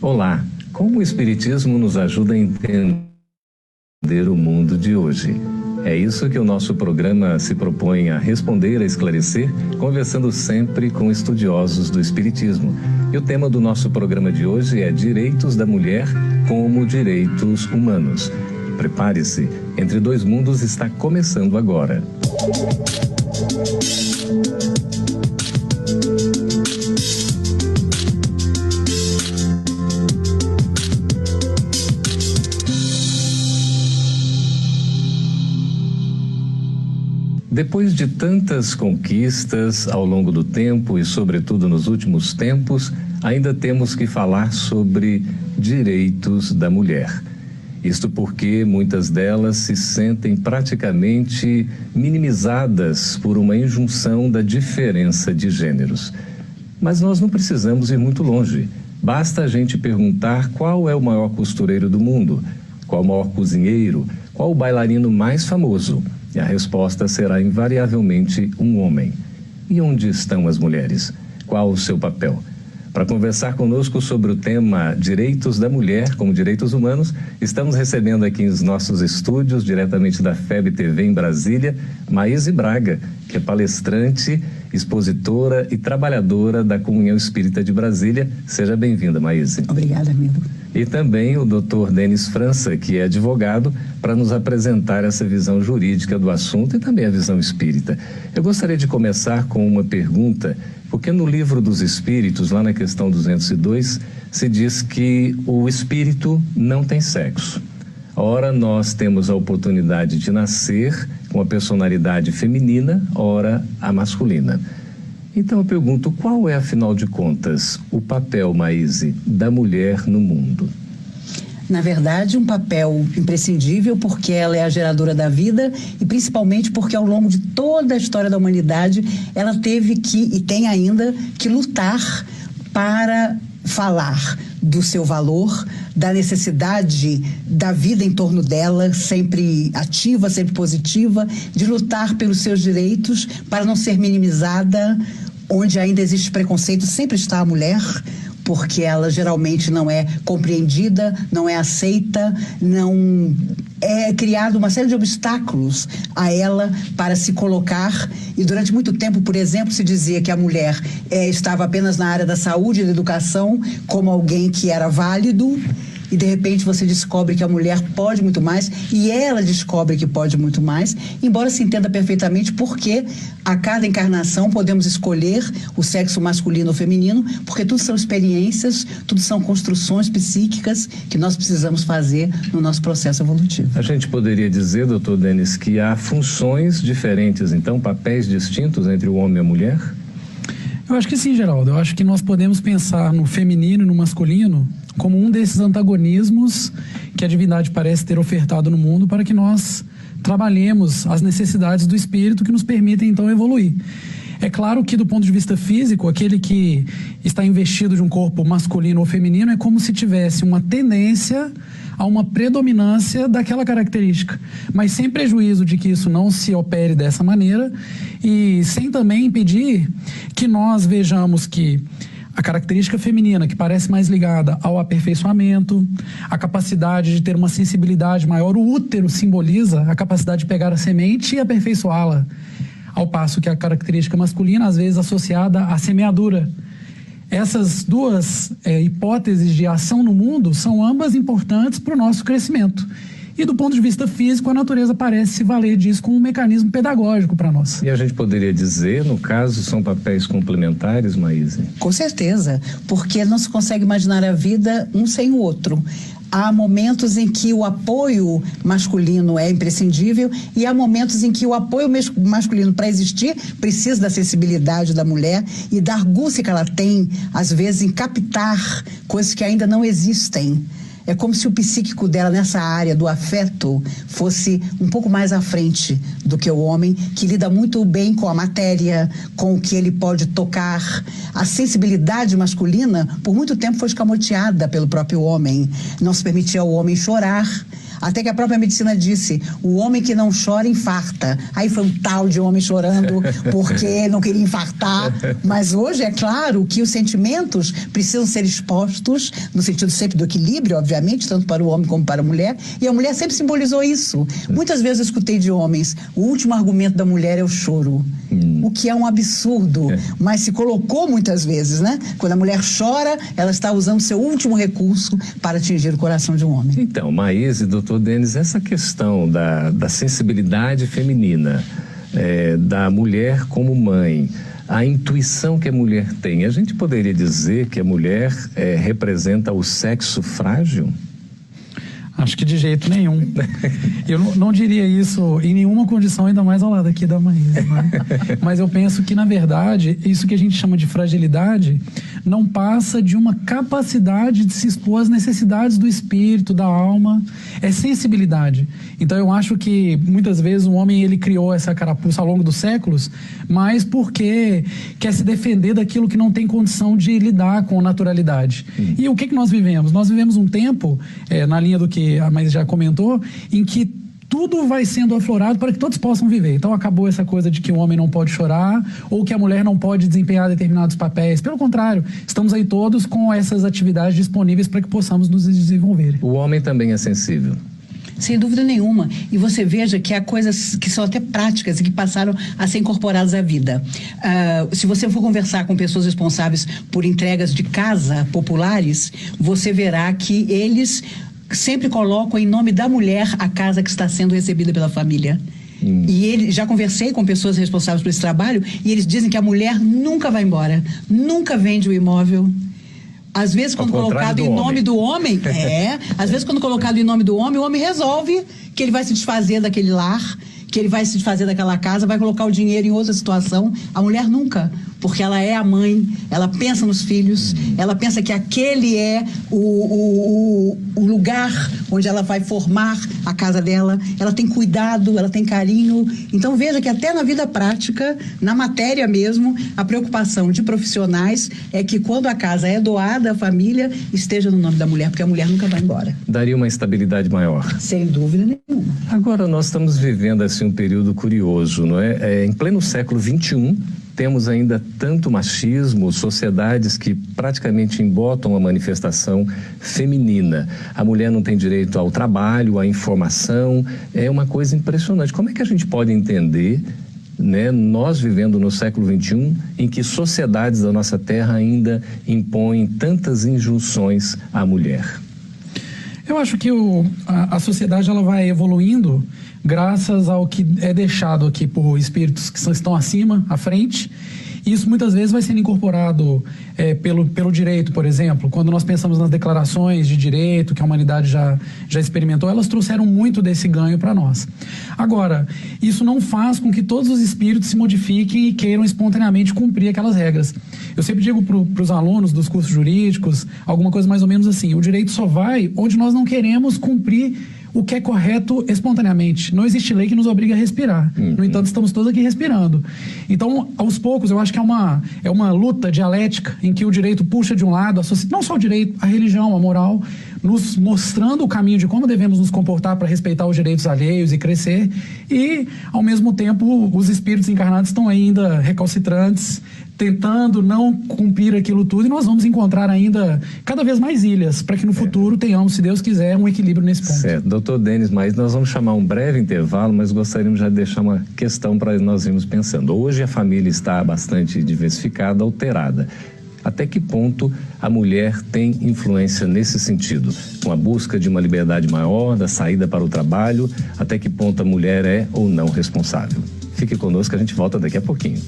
Olá, como o Espiritismo nos ajuda a entender o mundo de hoje? É isso que o nosso programa se propõe a responder, a esclarecer, conversando sempre com estudiosos do Espiritismo. E o tema do nosso programa de hoje é Direitos da Mulher como Direitos Humanos. Prepare-se, Entre Dois Mundos está começando agora. Depois de tantas conquistas ao longo do tempo e, sobretudo, nos últimos tempos, ainda temos que falar sobre direitos da mulher. Isto porque muitas delas se sentem praticamente minimizadas por uma injunção da diferença de gêneros. Mas nós não precisamos ir muito longe. Basta a gente perguntar qual é o maior costureiro do mundo, qual o maior cozinheiro, qual o bailarino mais famoso. E a resposta será invariavelmente um homem. E onde estão as mulheres? Qual o seu papel? Para conversar conosco sobre o tema Direitos da Mulher como Direitos Humanos, estamos recebendo aqui nos nossos estúdios, diretamente da FEB TV em Brasília, Maíse Braga, que é palestrante, expositora e trabalhadora da Comunhão Espírita de Brasília. Seja bem-vinda, Maíse. Obrigada, amigo. E também o Dr. Denis França, que é advogado, para nos apresentar essa visão jurídica do assunto e também a visão espírita. Eu gostaria de começar com uma pergunta, porque no Livro dos Espíritos, lá na questão 202, se diz que o espírito não tem sexo. Ora, nós temos a oportunidade de nascer com a personalidade feminina, ora, a masculina. Então eu pergunto, qual é, afinal de contas, o papel, Maíse, da mulher no mundo? Na verdade, um papel imprescindível, porque ela é a geradora da vida e principalmente porque ao longo de toda a história da humanidade ela teve que, e tem ainda, que lutar para falar do seu valor, da necessidade da vida em torno dela, sempre ativa, sempre positiva, de lutar pelos seus direitos para não ser minimizada. Onde ainda existe preconceito, sempre está a mulher, porque ela geralmente não é compreendida, não é aceita, não é criado uma série de obstáculos a ela para se colocar. E durante muito tempo, por exemplo, se dizia que a mulher estava apenas na área da saúde e da educação como alguém que era válido. E de repente você descobre que a mulher pode muito mais e ela descobre que pode muito mais, embora se entenda perfeitamente porque a cada encarnação podemos escolher o sexo masculino ou feminino, porque tudo são experiências, tudo são construções psíquicas que nós precisamos fazer no nosso processo evolutivo. A gente poderia dizer, doutor Denis, que há funções diferentes, então, papéis distintos entre o homem e a mulher? Eu acho que sim, Geraldo. Eu acho que nós podemos pensar no feminino e no masculino como um desses antagonismos que a divindade parece ter ofertado no mundo para que nós trabalhemos as necessidades do espírito que nos permitem, então, evoluir. É claro que, do ponto de vista físico, aquele que está investido de um corpo masculino ou feminino é como se tivesse uma tendência a uma predominância daquela característica, mas sem prejuízo de que isso não se opere dessa maneira e sem também impedir que nós vejamos que a característica feminina, que parece mais ligada ao aperfeiçoamento, a capacidade de ter uma sensibilidade maior, o útero simboliza a capacidade de pegar a semente e aperfeiçoá-la, ao passo que a característica masculina, às vezes associada à semeadura. Essas duas hipóteses de ação no mundo são ambas importantes para o nosso crescimento. E do ponto de vista físico, a natureza parece se valer disso como um mecanismo pedagógico para nós. E a gente poderia dizer, no caso, são papéis complementares, Maíse? Com certeza, porque não se consegue imaginar a vida um sem o outro. Há momentos em que o apoio masculino é imprescindível e há momentos em que o apoio masculino, para existir, precisa da sensibilidade da mulher e da argúcia que ela tem, às vezes, em captar coisas que ainda não existem. É como se o psíquico dela nessa área do afeto fosse um pouco mais à frente do que o homem, que lida muito bem com a matéria, com o que ele pode tocar. A sensibilidade masculina, por muito tempo, foi escamoteada pelo próprio homem. Não se permitia ao homem chorar. Até que a própria medicina disse, o homem que não chora infarta. Aí foi um tal de homem chorando porque não queria infartar. Mas hoje é claro que os sentimentos precisam ser expostos, no sentido sempre do equilíbrio, obviamente, tanto para o homem como para a mulher. E a mulher sempre simbolizou isso. Muitas vezes eu escutei de homens, o último argumento da mulher é o choro. O que é um absurdo, mas se colocou muitas vezes, né? Quando a mulher chora, ela está usando seu último recurso para atingir o coração de um homem. Então, Maíse, doutor Denis, essa questão da sensibilidade feminina, da mulher como mãe, a intuição que a mulher tem, a gente poderia dizer que a mulher representa o sexo frágil? Acho que de jeito nenhum. Eu não diria isso em nenhuma condição, ainda mais ao lado aqui da Maísa, né? Mas eu penso que, na verdade, isso que a gente chama de fragilidade não passa de uma capacidade de se expor às necessidades do espírito, da alma. É sensibilidade. Então eu acho que muitas vezes o homem ele criou essa carapuça ao longo dos séculos, mas porque quer se defender daquilo que não tem condição de lidar com naturalidade. E o que nós vivemos? Nós vivemos um tempo, na linha do que a Maísa já comentou, em que tudo vai sendo aflorado para que todos possam viver. Então acabou essa coisa de que o homem não pode chorar ou que a mulher não pode desempenhar determinados papéis. Pelo contrário, estamos aí todos com essas atividades disponíveis para que possamos nos desenvolver. O homem também é sensível. Sem dúvida nenhuma. E você veja que há coisas que são até práticas e que passaram a ser incorporadas à vida. Se você for conversar com pessoas responsáveis por entregas de casa populares, você verá que eles sempre colocam em nome da mulher a casa que está sendo recebida pela família. E já conversei com pessoas responsáveis por esse trabalho e eles dizem que a mulher nunca vai embora, nunca vende o imóvel. Às vezes, quando colocado em nome do homem, às vezes, quando colocado em nome do homem, o homem resolve que ele vai se desfazer daquele lar, que ele vai se desfazer daquela casa, vai colocar o dinheiro em outra situação. A mulher nunca, porque ela é a mãe, ela pensa nos filhos, ela pensa que aquele é o lugar onde ela vai formar a casa dela, ela tem cuidado, ela tem carinho. Então veja que até na vida prática, na matéria mesmo, a preocupação de profissionais é que quando a casa é doada à família, esteja no nome da mulher, porque a mulher nunca vai embora. Daria uma estabilidade maior. Sem dúvida nenhuma. Agora nós estamos vivendo assim um período curioso, não é? Em pleno século XXI, temos ainda tanto machismo, sociedades que praticamente embotam a manifestação feminina. A mulher não tem direito ao trabalho, à informação, é uma coisa impressionante. Como é que a gente pode entender, né, nós vivendo no século XXI, em que sociedades da nossa terra ainda impõem tantas injunções à mulher? Eu acho que a sociedade ela vai evoluindo graças ao que é deixado aqui por espíritos que estão acima, à frente. Isso muitas vezes vai sendo incorporado pelo direito, por exemplo. Quando nós pensamos nas declarações de direito que a humanidade já experimentou, elas trouxeram muito desse ganho para nós. Agora, isso não faz com que todos os espíritos se modifiquem e queiram espontaneamente cumprir aquelas regras. Eu sempre digo para os alunos dos cursos jurídicos, alguma coisa mais ou menos assim, o direito só vai onde nós não queremos cumprir o que é correto espontaneamente. Não existe lei que nos obrigue a respirar. No entanto, estamos todos aqui respirando. Então, aos poucos, eu acho que é uma luta dialética em que o direito puxa de um lado, não só o direito, a religião, a moral, nos mostrando o caminho de como devemos nos comportar para respeitar os direitos alheios e crescer. E, ao mesmo tempo, os espíritos encarnados estão ainda recalcitrantes, tentando não cumprir aquilo tudo, e nós vamos encontrar ainda cada vez mais ilhas, para que no futuro tenhamos, se Deus quiser, um equilíbrio nesse ponto. Certo. Doutor Denis, mas nós vamos chamar um breve intervalo, mas gostaríamos já de deixar uma questão para nós irmos pensando. Hoje a família está bastante diversificada, alterada. Até que ponto a mulher tem influência nesse sentido? Com a busca de uma liberdade maior, da saída para o trabalho, até que ponto a mulher é ou não responsável? Fique conosco, a gente volta daqui a pouquinho.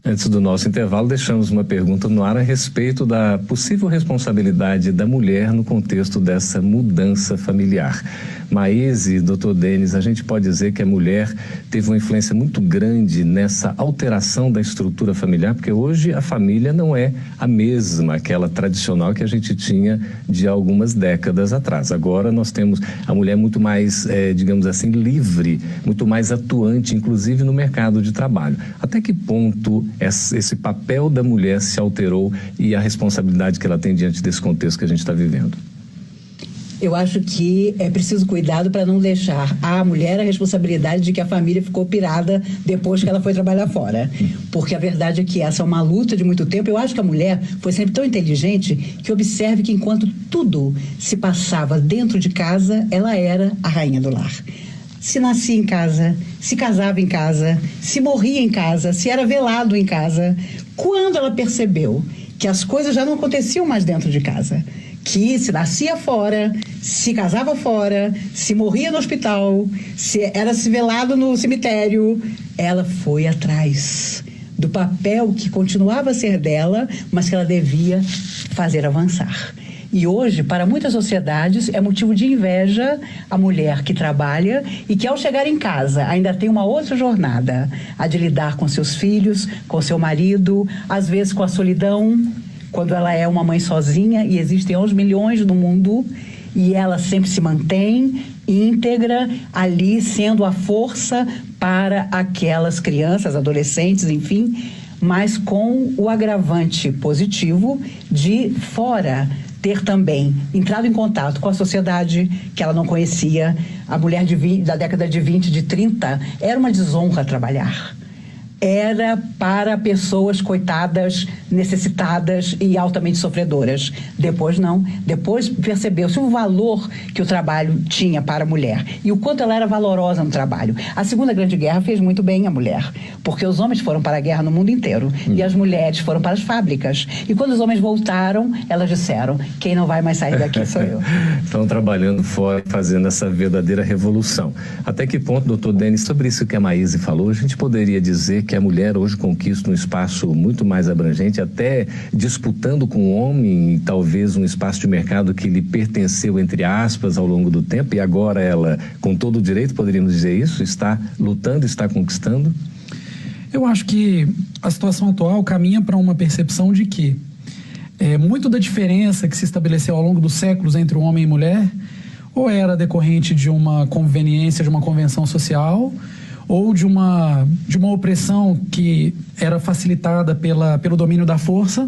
Antes do nosso intervalo, deixamos uma pergunta no ar a respeito da possível responsabilidade da mulher no contexto dessa mudança familiar. Maíse, doutor Denis, a gente pode dizer que a mulher teve uma influência muito grande nessa alteração da estrutura familiar, porque hoje a família não é a mesma, aquela tradicional que a gente tinha de algumas décadas atrás. Agora nós temos a mulher muito mais, digamos assim, livre, muito mais atuante, inclusive no mercado de trabalho. Até que ponto esse papel da mulher se alterou e a responsabilidade que ela tem diante desse contexto que a gente está vivendo? Eu acho que é preciso cuidado para não deixar à mulher a responsabilidade de que a família ficou pirada depois que ela foi trabalhar fora. Porque a verdade é que essa é uma luta de muito tempo. Eu acho que a mulher foi sempre tão inteligente que observe que enquanto tudo se passava dentro de casa, ela era a rainha do lar. Se nascia em casa, se casava em casa, se morria em casa, se era velado em casa. Quando ela percebeu que as coisas já não aconteciam mais dentro de casa, que se nascia fora, se casava fora, se morria no hospital, se velado no cemitério, ela foi atrás do papel que continuava a ser dela, mas que ela devia fazer avançar. E hoje, para muitas sociedades, é motivo de inveja a mulher que trabalha e que, ao chegar em casa, ainda tem uma outra jornada, a de lidar com seus filhos, com seu marido, às vezes com a solidão, quando ela é uma mãe sozinha, e existem 11 milhões no mundo, e ela sempre se mantém íntegra ali, sendo a força para aquelas crianças, adolescentes, enfim, mas com o agravante positivo de fora ter também entrado em contato com a sociedade que ela não conhecia. A mulher da década de 20, de 30, era uma desonra trabalhar. Era para pessoas coitadas, necessitadas e altamente sofredoras. Depois não. Depois percebeu-se o valor que o trabalho tinha para a mulher e o quanto ela era valorosa no trabalho. A Segunda Grande Guerra fez muito bem a mulher, porque os homens foram para a guerra no mundo inteiro e as mulheres foram para as fábricas. E quando os homens voltaram, elas disseram: quem não vai mais sair daqui sou eu. Estão trabalhando fora, fazendo essa verdadeira revolução. Até que ponto, doutor Denis, sobre isso que a Maíse falou, a gente poderia dizer que a mulher hoje conquista um espaço muito mais abrangente, até disputando com o homem talvez um espaço de mercado que lhe pertenceu, entre aspas, ao longo do tempo, e agora ela, com todo o direito, poderíamos dizer isso, está lutando, está conquistando? Eu acho que a situação atual caminha para uma percepção de que muito da diferença que se estabeleceu ao longo dos séculos entre o homem e mulher ou era decorrente de uma conveniência, de uma convenção social, ou de uma opressão que era facilitada pelo domínio da força.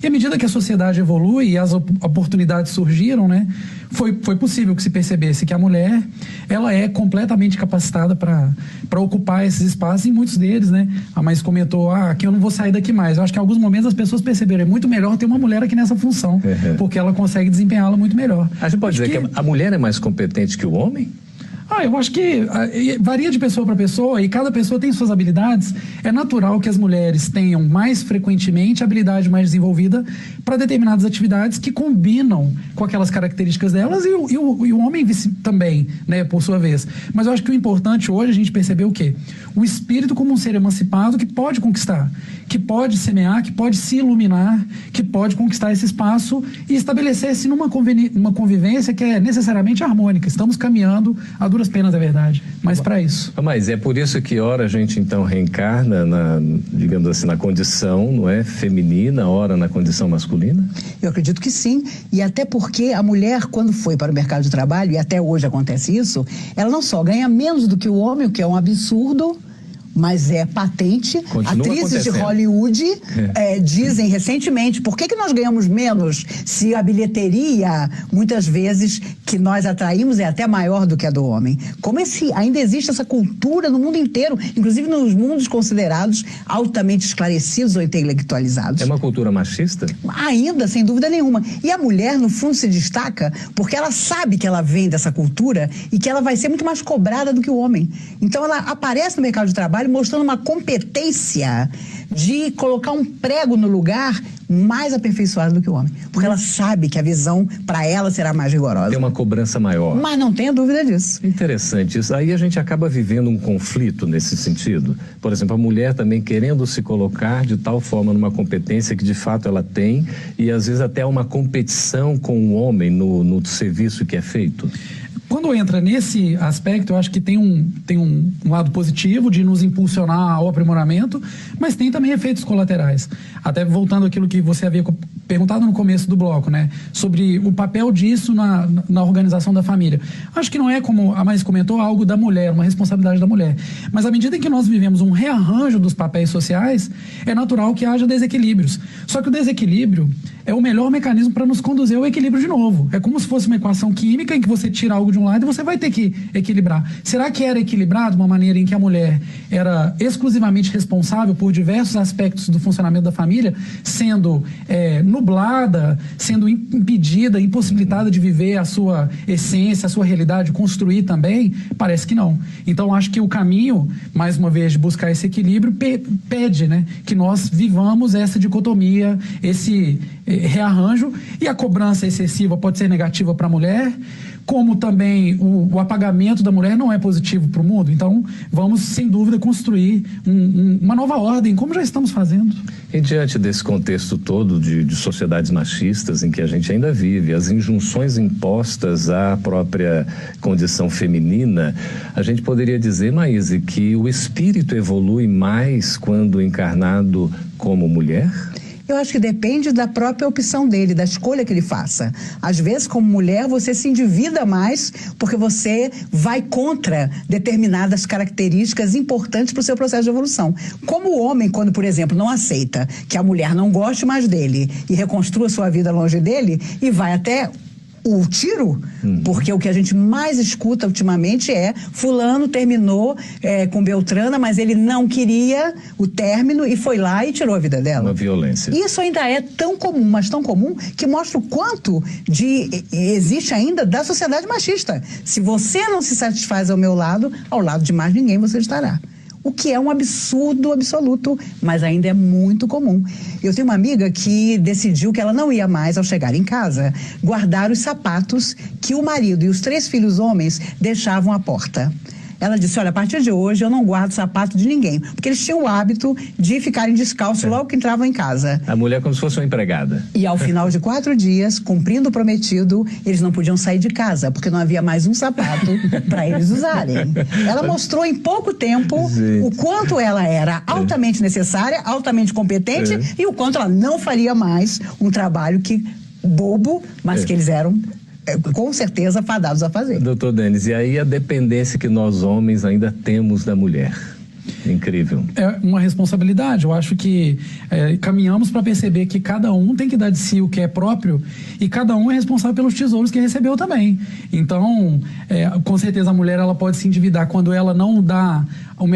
E à medida que a sociedade evolui e as oportunidades surgiram, né, foi possível que se percebesse que a mulher, ela é completamente capacitada para ocupar esses espaços, e muitos deles, né, a Maíse comentou, aqui eu não vou sair daqui mais. Eu acho que em alguns momentos as pessoas perceberam, é muito melhor ter uma mulher aqui nessa função, porque ela consegue desempenhá-la muito melhor. A gente pode dizer que a mulher é mais competente que o homem? Eu acho que varia de pessoa para pessoa e cada pessoa tem suas habilidades. É natural que as mulheres tenham mais frequentemente habilidade mais desenvolvida para determinadas atividades que combinam com aquelas características delas e o homem também, né, por sua vez. Mas eu acho que o importante hoje é a gente perceber o quê? O espírito como um ser emancipado que pode conquistar, que pode semear, que pode se iluminar, que pode conquistar esse espaço e estabelecer-se numa convivência que é necessariamente harmônica. Estamos caminhando a duras penas, é verdade, mas para isso. Mas é por isso que ora a gente então reencarna digamos assim, na condição, não é, feminina, ora na condição masculina? Eu acredito que sim, e até porque a mulher, quando foi para o mercado de trabalho, e até hoje acontece isso, ela não só ganha menos do que o homem, o que é um absurdo, mas é patente. Atrizes de Hollywood dizem recentemente, por que nós ganhamos menos se a bilheteria, muitas vezes, que nós atraímos é até maior do que a do homem? Como ainda existe essa cultura no mundo inteiro, inclusive nos mundos considerados altamente esclarecidos ou intelectualizados. É uma cultura machista? Ainda, sem dúvida nenhuma. E a mulher, no fundo, se destaca porque ela sabe que ela vem dessa cultura e que ela vai ser muito mais cobrada do que o homem. Então, ela aparece no mercado de trabalho mostrando uma competência de colocar um prego no lugar mais aperfeiçoado do que o homem. Porque ela sabe que a visão, para ela, será mais rigorosa. Tem uma cobrança maior. Mas não tenha dúvida disso. Interessante isso. Aí a gente acaba vivendo um conflito nesse sentido. Por exemplo, a mulher também querendo se colocar de tal forma numa competência que de fato ela tem e às vezes até uma competição com o homem no serviço que é feito. Quando entra nesse aspecto, eu acho que tem um lado positivo de nos impulsionar ao aprimoramento, mas tem também efeitos colaterais. Até voltando àquilo que você havia perguntado no começo do bloco, né, sobre o papel disso na organização da família. Acho que não é, como a Maís comentou, algo da mulher, uma responsabilidade da mulher. Mas à medida em que nós vivemos um rearranjo dos papéis sociais, é natural que haja desequilíbrios. Só que o desequilíbrio é o melhor mecanismo para nos conduzir ao equilíbrio de novo. É como se fosse uma equação química em que você tira algo de um lado e você vai ter que equilibrar. Será que era equilibrado uma maneira em que a mulher era exclusivamente responsável por diversos aspectos do funcionamento da família, sendo nublada, sendo impedida, impossibilitada de viver a sua essência, a sua realidade, construir também? Parece que não. Então, acho que o caminho, mais uma vez, de buscar esse equilíbrio, pede, né, que nós vivamos essa dicotomia, esse rearranjo, e a cobrança excessiva pode ser negativa para a mulher, como também o apagamento da mulher não é positivo para o mundo. Então, vamos, sem dúvida, construir uma nova ordem, como já estamos fazendo. E diante desse contexto todo de sociedades machistas em que a gente ainda vive, as injunções impostas à própria condição feminina, a gente poderia dizer, Maíse, que o espírito evolui mais quando encarnado como mulher? Eu acho que depende da própria opção dele, da escolha que ele faça. Às vezes, como mulher, você se endivida mais porque você vai contra determinadas características importantes para o seu processo de evolução. Como o homem, quando, por exemplo, não aceita que a mulher não goste mais dele e reconstrua sua vida longe dele e vai até o tiro, porque o que a gente mais escuta ultimamente é fulano terminou com Beltrana, mas ele não queria o término e foi lá e tirou a vida dela. Uma violência. Isso ainda é tão comum, mas tão comum, que mostra o quanto existe ainda da sociedade machista. Se você não se satisfaz ao meu lado, ao lado de mais ninguém você estará. O que é um absurdo absoluto, mas ainda é muito comum. Eu tenho uma amiga que decidiu que ela não ia mais, ao chegar em casa, guardar os sapatos que o marido e os 3 filhos homens deixavam à porta. Ela disse, olha, a partir de hoje eu não guardo sapato de ninguém, porque eles tinham o hábito de ficarem descalços logo que entravam em casa. A mulher como se fosse uma empregada. E ao final de 4 dias, cumprindo o prometido, eles não podiam sair de casa, porque não havia mais um sapato para eles usarem. Ela mostrou em pouco tempo o quanto ela era altamente necessária, altamente competente e o quanto ela não faria mais um trabalho bobo, mas que eles eram com certeza fadados a fazer. Doutor Denis, e aí a dependência que nós homens ainda temos da mulher? Incrível. É uma responsabilidade. Eu acho que caminhamos para perceber que cada um tem que dar de si o que é próprio e cada um é responsável pelos tesouros que recebeu também. Então, com certeza a mulher ela pode se endividar quando ela não dá a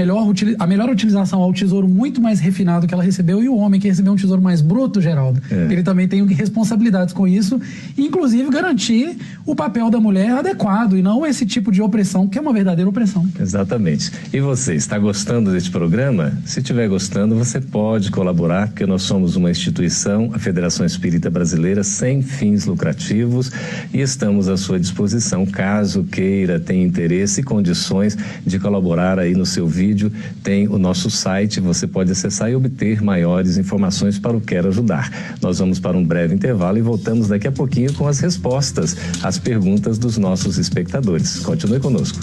melhor utilização ao tesouro muito mais refinado que ela recebeu, e o homem que recebeu um tesouro mais bruto, Geraldo, ele também tem responsabilidades com isso, e inclusive garantir o papel da mulher adequado e não esse tipo de opressão, que é uma verdadeira opressão. Exatamente. E você, está gostando deste programa? Se estiver gostando, você pode colaborar, porque nós somos uma instituição, a Federação Espírita Brasileira, sem fins lucrativos, e estamos à sua disposição, caso queira, tenha interesse e condições de colaborar aí no seu vídeo, tem o nosso site, você pode acessar e obter maiores informações para o Quero Ajudar. Nós vamos para um breve intervalo e voltamos daqui a pouquinho com as respostas às perguntas dos nossos espectadores. Continue conosco.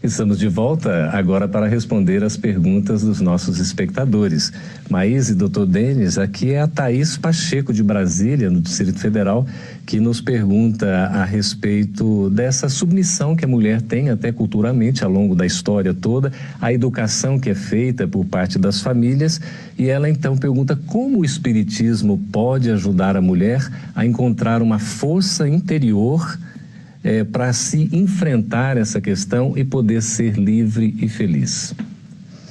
Estamos de volta agora para responder as perguntas dos nossos espectadores. Maíse e doutor Denis, aqui é a Thaís Pacheco de Brasília, no Distrito Federal, que nos pergunta a respeito dessa submissão que a mulher tem até culturalmente ao longo da história toda, a educação que é feita por parte das famílias, e ela então pergunta como o espiritismo pode ajudar a mulher a encontrar uma força interior para se enfrentar essa questão e poder ser livre e feliz.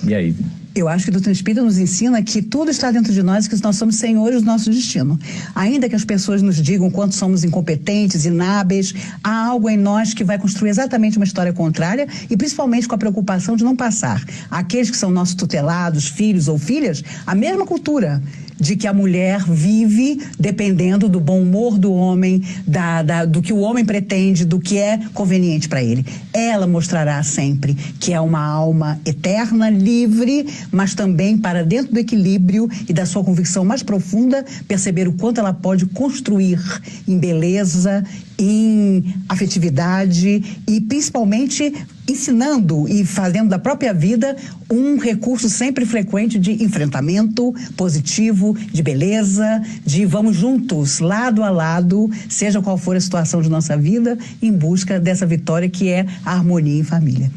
E aí? Eu acho que o doutrina espírita nos ensina que tudo está dentro de nós e que nós somos senhores do nosso destino. Ainda que as pessoas nos digam quanto somos incompetentes, inábeis, há algo em nós que vai construir exatamente uma história contrária, e principalmente com a preocupação de não passar àqueles que são nossos tutelados, filhos ou filhas, a mesma cultura de que a mulher vive dependendo do bom humor do homem, do que o homem pretende, do que é conveniente para ele. Ela mostrará sempre que é uma alma eterna, livre, mas também para dentro do equilíbrio e da sua convicção mais profunda, perceber o quanto ela pode construir em beleza, em afetividade e principalmente ensinando e fazendo da própria vida um recurso sempre frequente de enfrentamento positivo, de beleza, de vamos juntos, lado a lado, seja qual for a situação de nossa vida, em busca dessa vitória que é a harmonia em família.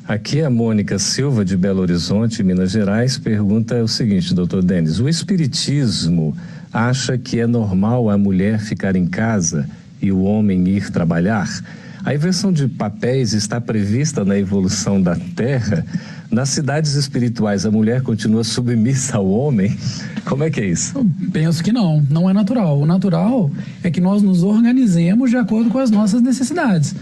Aqui a Mônica Silva, de Belo Horizonte, Minas Gerais, pergunta o seguinte, doutor Denis: o espiritismo acha que é normal a mulher ficar em casa e o homem ir trabalhar? A inversão de papéis está prevista na evolução da Terra? Nas cidades espirituais, a mulher continua submissa ao homem? Como é que é isso? Eu penso que não é natural. O natural é que nós nos organizemos de acordo com as nossas necessidades.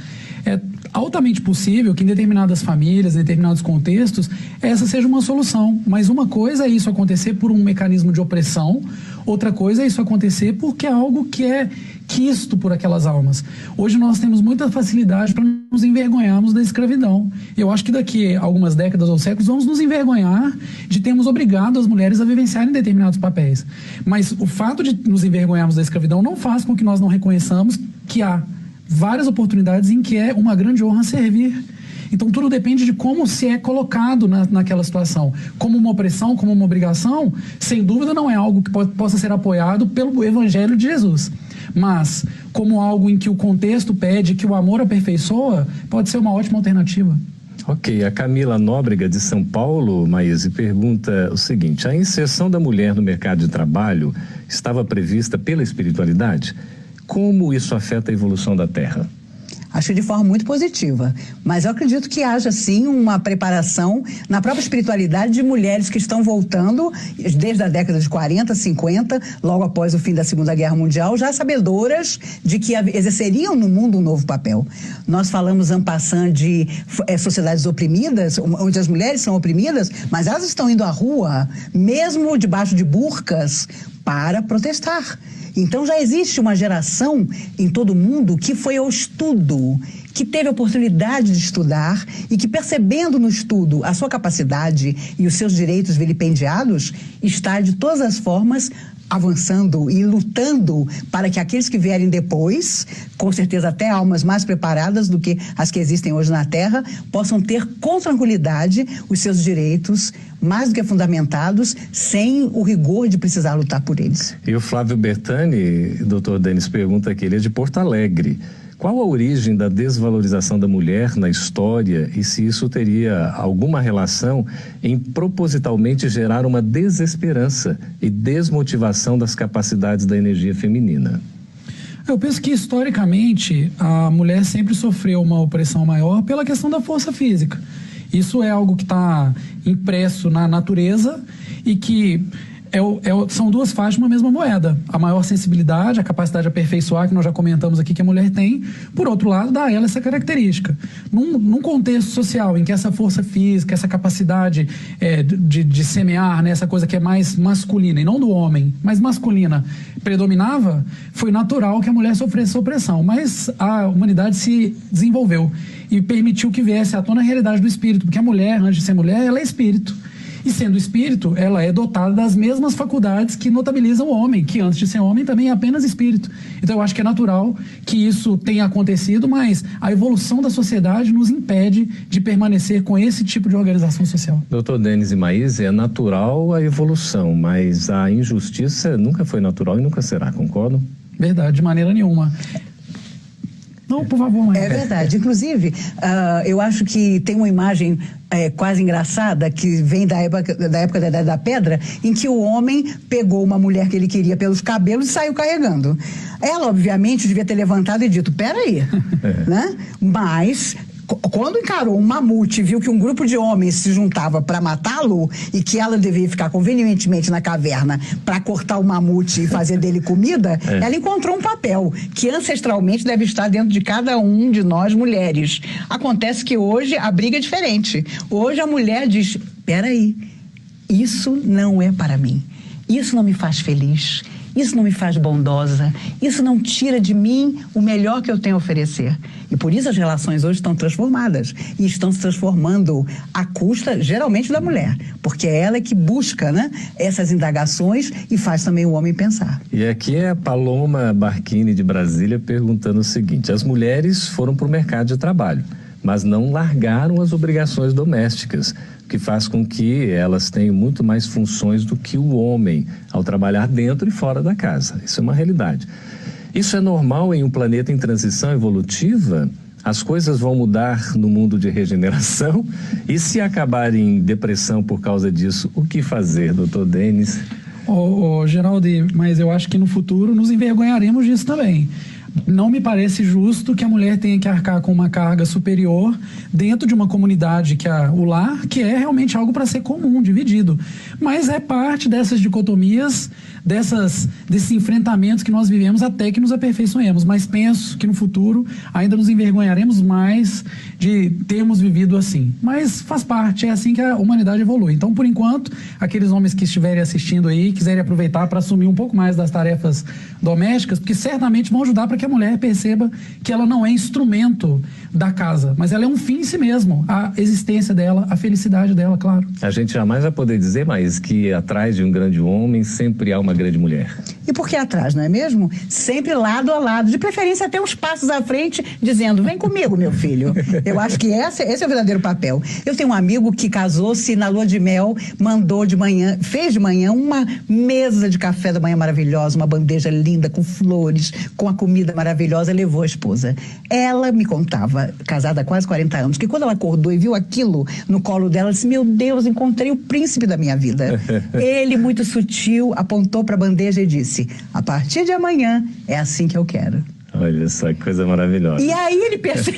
É altamente possível que em determinadas famílias, em determinados contextos, essa seja uma solução. Mas uma coisa é isso acontecer por um mecanismo de opressão, outra coisa é isso acontecer porque é algo que é quisto por aquelas almas. Hoje nós temos muita facilidade para nos envergonharmos da escravidão. Eu acho que daqui a algumas décadas ou séculos vamos nos envergonhar de termos obrigado as mulheres a vivenciarem determinados papéis. Mas o fato de nos envergonharmos da escravidão não faz com que nós não reconheçamos que há várias oportunidades em que é uma grande honra servir. Então tudo depende de como se é colocado naquela situação. Como uma opressão, como uma obrigação, sem dúvida não é algo que possa ser apoiado pelo Evangelho de Jesus. Mas como algo em que o contexto pede, que o amor aperfeiçoa, pode ser uma ótima alternativa. Ok, a Camila Nóbrega, de São Paulo, Maíse, pergunta o seguinte: a inserção da mulher no mercado de trabalho estava prevista pela espiritualidade? Como isso afeta a evolução da Terra? Acho de forma muito positiva, mas eu acredito que haja sim uma preparação na própria espiritualidade de mulheres que estão voltando desde a década de 40, 50, logo após o fim da Segunda Guerra Mundial, já sabedoras de que exerceriam no mundo um novo papel. Nós falamos en passant de sociedades oprimidas, onde as mulheres são oprimidas, mas elas estão indo à rua, mesmo debaixo de burcas, para protestar. Então já existe uma geração em todo o mundo que foi ao estudo, que teve a oportunidade de estudar e que, percebendo no estudo a sua capacidade e os seus direitos vilipendiados, está de todas as formas avançando e lutando para que aqueles que vierem depois, com certeza até almas mais preparadas do que as que existem hoje na Terra, possam ter com tranquilidade os seus direitos mais do que fundamentados, sem o rigor de precisar lutar por eles. E o Flávio Bertani, doutor Denis, pergunta aqui, ele é de Porto Alegre. Qual a origem da desvalorização da mulher na história e se isso teria alguma relação em propositalmente gerar uma desesperança e desmotivação das capacidades da energia feminina? Eu penso que, historicamente, a mulher sempre sofreu uma opressão maior pela questão da força física. Isso é algo que está impresso na natureza e que são duas faces de uma mesma moeda. A maior sensibilidade, a capacidade de aperfeiçoar, que nós já comentamos aqui que a mulher tem, por outro lado, dá a ela essa característica. Num contexto social em que essa força física, essa capacidade de semear, né, essa coisa que é mais masculina, e não do homem, mas masculina, predominava, foi natural que a mulher sofresse essa opressão. Mas a humanidade se desenvolveu e permitiu que viesse à tona a realidade do espírito, porque a mulher, antes de ser mulher, ela é espírito. E sendo espírito, ela é dotada das mesmas faculdades que notabilizam o homem, que antes de ser homem também é apenas espírito. Então eu acho que é natural que isso tenha acontecido, mas a evolução da sociedade nos impede de permanecer com esse tipo de organização social. Doutor Denis e Maíse, é natural a evolução, mas a injustiça nunca foi natural e nunca será, concordam? Verdade, de maneira nenhuma. Não, por favor, mãe. É verdade. Inclusive, eu acho que tem uma imagem quase engraçada que vem da época da Idade da Pedra, em que o homem pegou uma mulher que ele queria pelos cabelos e saiu carregando. Ela, obviamente, devia ter levantado e dito, peraí, né? Mas quando encarou um mamute e viu que um grupo de homens se juntava para matá-lo e que ela devia ficar convenientemente na caverna para cortar o mamute e fazer dele comida, ela encontrou um papel que ancestralmente deve estar dentro de cada um de nós mulheres. Acontece que hoje a briga é diferente. Hoje a mulher diz, peraí, isso não é para mim, isso não me faz feliz, isso não me faz bondosa, isso não tira de mim o melhor que eu tenho a oferecer. E por isso as relações hoje estão transformadas e estão se transformando à custa, geralmente, da mulher, porque é ela que busca, né, essas indagações e faz também o homem pensar. E aqui é a Paloma Barquini, de Brasília, perguntando o seguinte: as mulheres foram para o mercado de trabalho, mas não largaram as obrigações domésticas, que faz com que elas tenham muito mais funções do que o homem ao trabalhar dentro e fora da casa. Isso é uma realidade. Isso é normal em um planeta em transição evolutiva? As coisas vão mudar no mundo de regeneração? E se acabar em depressão por causa disso, o que fazer, doutor Denis? Geraldo, mas eu acho que no futuro nos envergonharemos disso também. Não me parece justo que a mulher tenha que arcar com uma carga superior dentro de uma comunidade que é o lar, que é realmente algo para ser comum, dividido. Mas é parte dessas dicotomias, desses enfrentamentos que nós vivemos até que nos aperfeiçoemos. Mas penso que no futuro ainda nos envergonharemos mais de termos vivido assim. Mas faz parte, é assim que a humanidade evolui. Então, por enquanto, aqueles homens que estiverem assistindo aí, quiserem aproveitar para assumir um pouco mais das tarefas domésticas, porque certamente vão ajudar para que a mulher perceba que ela não é instrumento da casa, mas ela é um fim em si mesmo, a existência dela, a felicidade dela, claro. A gente jamais vai poder dizer mais que atrás de um grande homem sempre há uma grande mulher. E por que atrás, não é mesmo? Sempre lado a lado, de preferência até uns passos à frente, dizendo, vem comigo, meu filho. Eu acho que esse é o verdadeiro papel. Eu tenho um amigo que casou-se na lua de mel, mandou de manhã, fez de manhã uma mesa de café da manhã maravilhosa, uma bandeja linda, com flores, com a comida maravilhosa, levou a esposa. Ela me contava, casada há quase 40 anos, que quando ela acordou e viu aquilo no colo dela, ela disse, meu Deus, encontrei o príncipe da minha vida. Ele, muito sutil, apontou para a bandeja e disse, a partir de amanhã é assim que eu quero. Olha só que coisa maravilhosa. E aí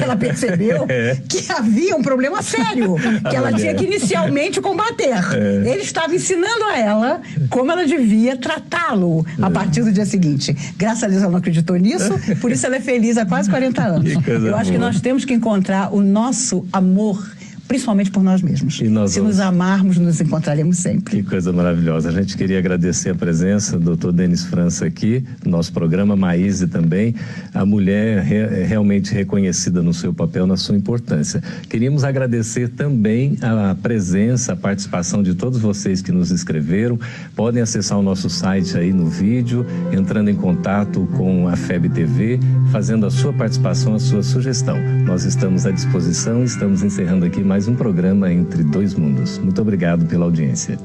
ela percebeu que havia um problema sério, que ela tinha que inicialmente combater. Ele estava ensinando a ela como ela devia tratá-lo a partir do dia seguinte. Graças a Deus ela não acreditou nisso, por isso ela é feliz há quase 40 anos. Eu acho que nós temos que encontrar o nosso amor, principalmente por nós mesmos. Se nos amarmos, nos encontraremos sempre. Que coisa maravilhosa. A gente queria agradecer a presença do Dr. Denis França aqui, no nosso programa, Maíse também, a mulher realmente reconhecida no seu papel, na sua importância. Queríamos agradecer também a presença, a participação de todos vocês que nos escreveram. Podem acessar o nosso site aí no vídeo, entrando em contato com a FEB TV, fazendo a sua participação, a sua sugestão. Nós estamos à disposição, estamos encerrando aqui mais um programa Entre Dois Mundos. Muito obrigado pela audiência.